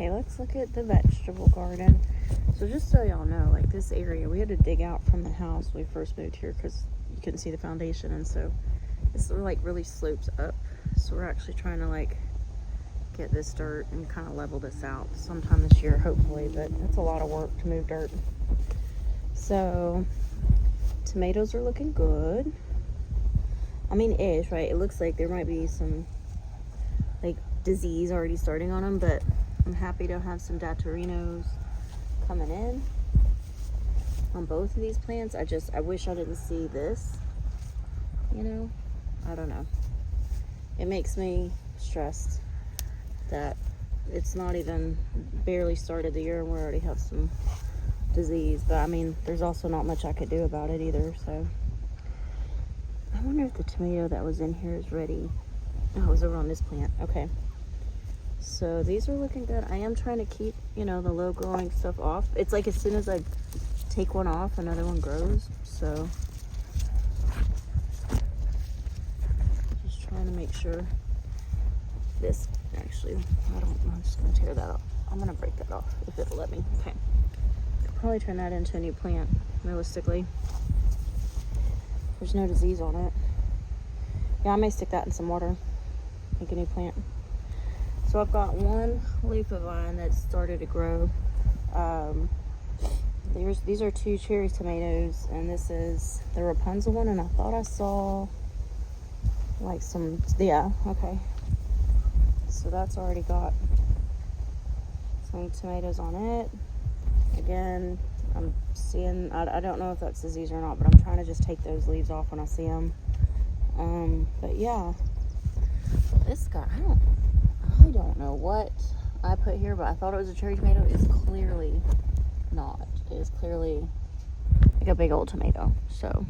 Okay, let's look at the vegetable garden. So just so y'all know, like this area, we had to dig out from the house when we first moved here because you couldn't see the foundation, and so it's like really slopes up. So we're actually trying to like get this dirt and kind of level this out sometime this year, hopefully, but that's a lot of work to move dirt. So tomatoes are looking good. I mean, ish, right? It looks like there might be some like disease already starting on them, but I'm happy to have some datorinos coming in on both of these plants. I wish I didn't see this, you know. I don't know, it makes me stressed that it's not even barely started the year and we already have some disease. But I mean, there's also not much I could do about it either. So I wonder if the tomato that was in here is ready. Oh, it was over on this plant. Okay, so these are looking good. I am trying to keep, you know, the low growing stuff off. It's like as soon as I take one off, another one grows. So just trying to make sure this actually, I'm just gonna tear that off. I'm gonna break that off if it'll let me. Okay, could probably turn that into a new plant realistically. There's no disease on it. Yeah, I may stick that in some water, make a new plant. So I've got one leaf of vine that started to grow. These are 2 cherry tomatoes, and this is the Rapunzel one, and I thought I saw like some, yeah, okay. So that's already got some tomatoes on it. Again, I'm seeing, I don't know if that's disease or not, but I'm trying to just take those leaves off when I see them. But yeah, this guy, I don't know what I put here, but I thought it was a cherry tomato. It's clearly not. It is clearly like a big old tomato. So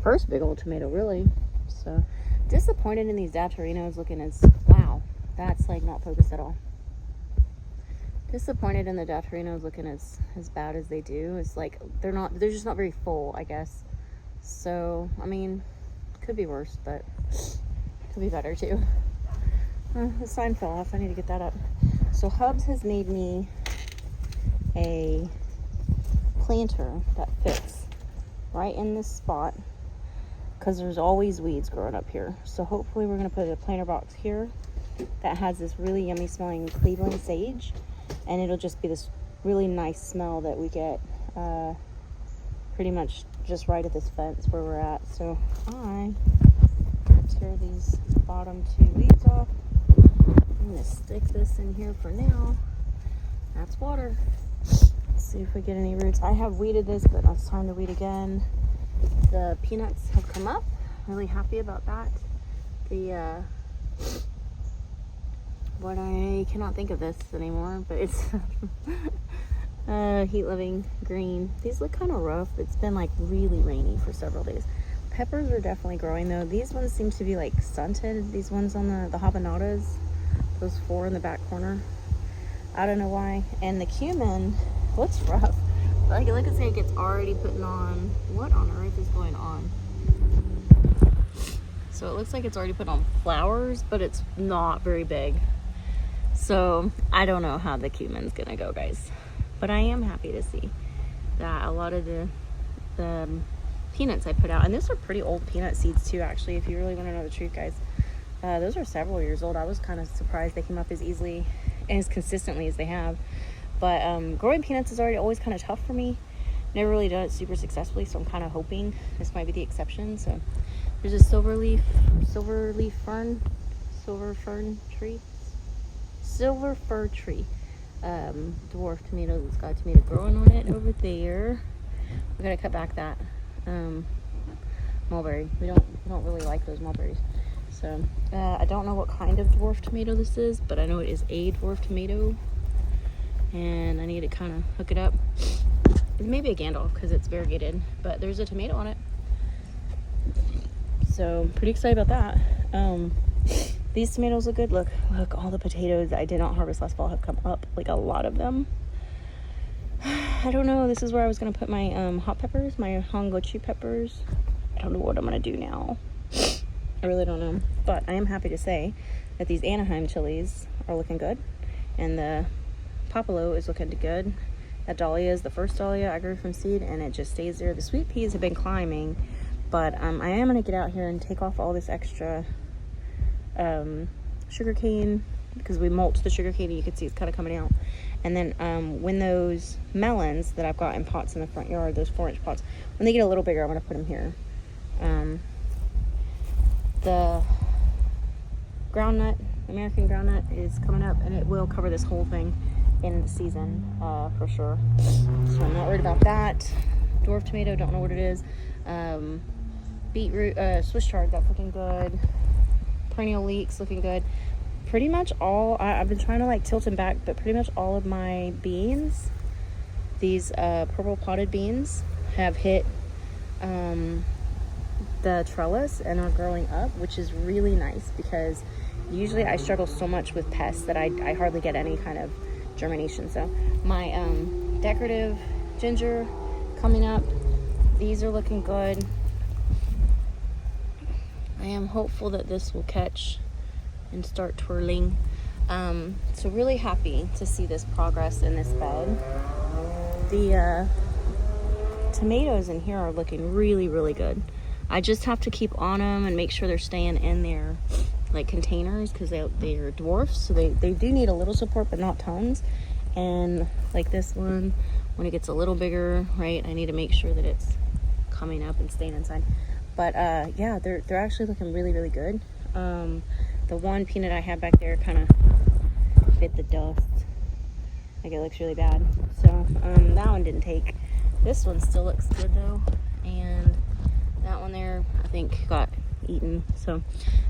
first big old tomato, really. So disappointed in these datorinos looking as, wow, that's like not focused at all. Disappointed in the datorinos looking as bad as they do. It's like they're just not very full, I guess. So I mean, could be worse, but could be better too. The sign fell off. I need to get that up. So Hubs has made me a planter that fits right in this spot because there's always weeds growing up here. So hopefully we're going to put a planter box here that has this really yummy smelling Cleveland sage, and it'll just be this really nice smell that we get pretty much just right at this fence where we're at. So I'm going to tear these bottom 2 leaves off. I'm going to stick this in here for now. That's water. Let's see if we get any roots. I have weeded this, but it's time to weed again. The peanuts have come up. Really happy about that. The what, I cannot think of this anymore, but it's heat loving green. These look kind of rough. It's been like really rainy for several days. Peppers are definitely growing though. These ones seem to be like stunted. These ones on the habanadas, those 4 in the back corner. I don't know why. And the cumin looks rough. Like, look at like it's already putting on, what on earth is going on? So it looks like it's already put on flowers, but it's not very big. So I don't know how the cumin's gonna go, guys. But I am happy to see that a lot of the peanuts I put out, and those are pretty old peanut seeds too, actually, if you really want to know the truth, guys. Those are several years old. I was kind of surprised they came up as easily and as consistently as they have. But growing peanuts is always kind of tough for me. Never really done it super successfully, so I'm kind of hoping this might be the exception. So there's a silver fir tree, dwarf tomato that's got a tomato growing on it over there. We're gonna cut back that mulberry. We don't really like those mulberries. So I don't know what kind of dwarf tomato this is, but I know it is a dwarf tomato, and I need to kind of hook it up. It may be a Gandalf because it's variegated, but there's a tomato on it. So pretty excited about that. These tomatoes look good. Look, all the potatoes I did not harvest last fall have come up, like a lot of them. I don't know, this is where I was gonna put my hot peppers, my hongochi peppers. I don't know what I'm gonna do now. I really don't know, but I am happy to say that these Anaheim chilies are looking good, and the Popolo is looking good. That dahlia is the first dahlia I grew from seed, and it just stays there. The sweet peas have been climbing, but I am going to get out here and take off all this extra sugar cane, because we mulched the sugar cane and you can see it's kind of coming out. And then when those melons that I've got in pots in the front yard, those 4-inch pots, when they get a little bigger, I'm going to put them here. The groundnut, American groundnut, is coming up, and it will cover this whole thing in the season for sure. So I'm not worried about that. Dwarf tomato, don't know what it is. Beetroot, Swiss chard, that's looking good. Perennial leeks looking good. Pretty much all, I've been trying to like tilt them back, but pretty much all of my beans, these purple potted beans, have hit the trellis and are growing up, which is really nice, because usually I struggle so much with pests that I hardly get any kind of germination. So my decorative ginger coming up, these are looking good. I am hopeful that this will catch and start twirling. So really happy to see this progress in this bed. The tomatoes in here are looking really, really good. I just have to keep on them and make sure they're staying in their like containers, because they're dwarfs, so they do need a little support, but not tons. And like this one, when it gets a little bigger, right, I need to make sure that it's coming up and staying inside. But yeah, they're actually looking really, really good. The one peanut I had back there kind of bit the dust. Like, it looks really bad. So that one didn't take. This one still looks good though, and that one there I think got eaten. So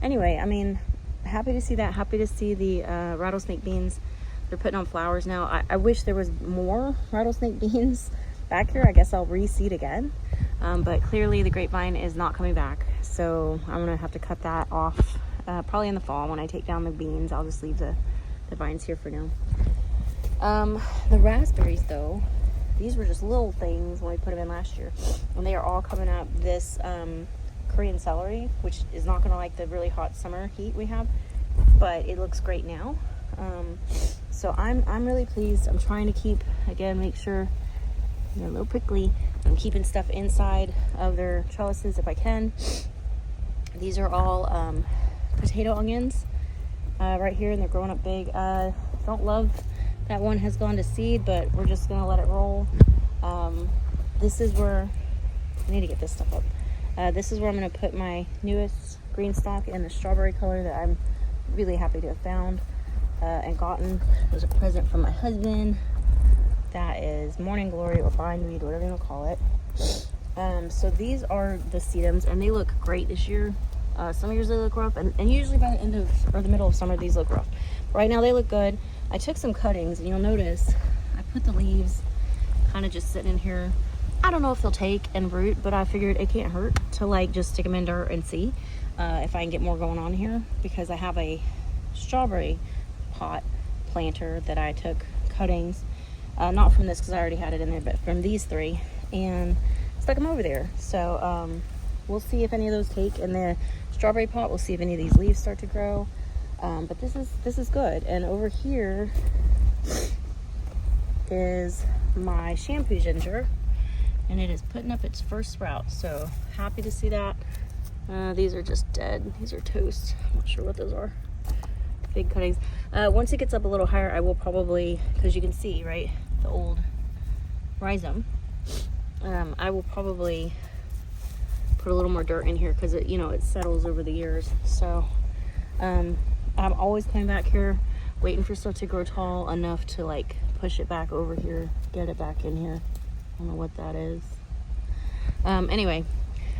anyway, I mean, happy to see that. Happy to see the rattlesnake beans. They're putting on flowers now. I wish there was more rattlesnake beans back here. I guess I'll reseed again. But clearly the grapevine is not coming back, so I'm gonna have to cut that off probably in the fall when I take down the beans. I'll just leave the vines here for now. The raspberries though, these were just little things when we put them in last year, and they are all coming up. This Korean celery, which is not gonna like the really hot summer heat we have, but it looks great now. So I'm really pleased. I'm trying to keep, again, make sure they're a little prickly. I'm keeping stuff inside of their trellises if I can. These are all potato onions right here, and they're growing up big. Don't love that one has gone to seed, but we're just gonna let it roll. This is where I need to get this stuff up. This is where I'm gonna put my newest green stalk in the strawberry color that I'm really happy to have found and gotten. It was a present from my husband. That is morning glory or bindweed, whatever you want to call it. So these are the sedums, and they look great this year. Some years they look rough, and usually by the end of or the middle of summer these look rough. But right now they look good. I took some cuttings, and you'll notice I put the leaves kind of just sitting in here. I don't know if they'll take and root, but I figured it can't hurt to like just stick them in dirt and see if I can get more going on here, because I have a strawberry pot planter that I took cuttings. Not from this because I already had it in there, but from these three, and stuck them over there. So we'll see if any of those take. In the strawberry pot, we'll see if any of these leaves start to grow. But this is good. And over here is my shampoo ginger, and it is putting up its first sprout. So happy to see that. These are just dead. These are toast. I'm not sure what those are. Big cuttings. Once it gets up a little higher, I will probably, because you can see, right, the old rhizome, I will probably put a little more dirt in here, because it, you know, it settles over the years. So I'm always coming back here, waiting for stuff to grow tall enough to like push it back over here, get it back in here. I don't know what that is. Anyway,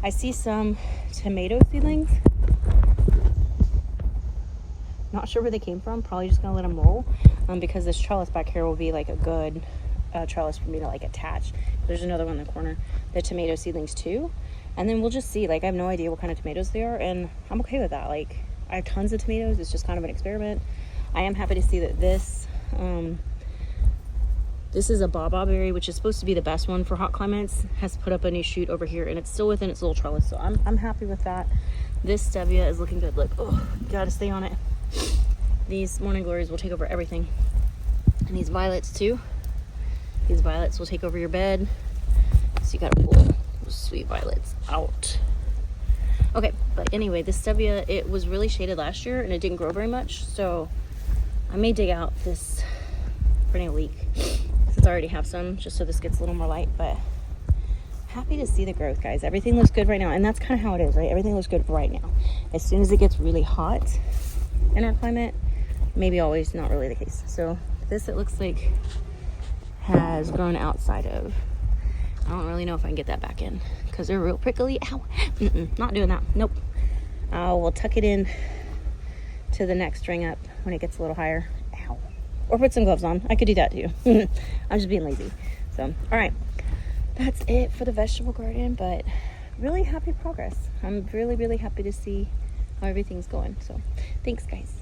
I see some tomato seedlings. Not sure where they came from. Probably just gonna let them roll, because this trellis back here will be like a good trellis for me to like attach. There's another one in the corner, the tomato seedlings too, and then we'll just see. Like, I have no idea what kind of tomatoes they are, and I'm okay with that. Like, I have tons of tomatoes. It's just kind of an experiment. I am happy to see that this is a baba berry, which is supposed to be the best one for hot climates, has put up a new shoot over here, and it's still within its little trellis, so I'm happy with that. This stevia is looking good. Look, oh, gotta stay on it. These morning glories will take over everything. And these violets too. These violets will take over your bed. So you gotta pull those sweet violets out. Okay, but anyway, this stevia, it was really shaded last year and it didn't grow very much. So I may dig out this perennial leek since I already have some, just so this gets a little more light. But happy to see the growth, guys. Everything looks good right now, and that's kind of how it is, right? Everything looks good right now. As soon as it gets really hot in our climate, maybe always not really the case. So this, it looks like, has grown outside of. I don't really know if I can get that back in because they're real prickly. Ow. Not doing that. Nope. We'll tuck it in to the next string up when it gets a little higher. Ow. Or put some gloves on. I could do that too. I'm just being lazy. So, all right. That's it for the vegetable garden, but really happy progress. I'm really, really happy to see how everything's going. So, thanks, guys.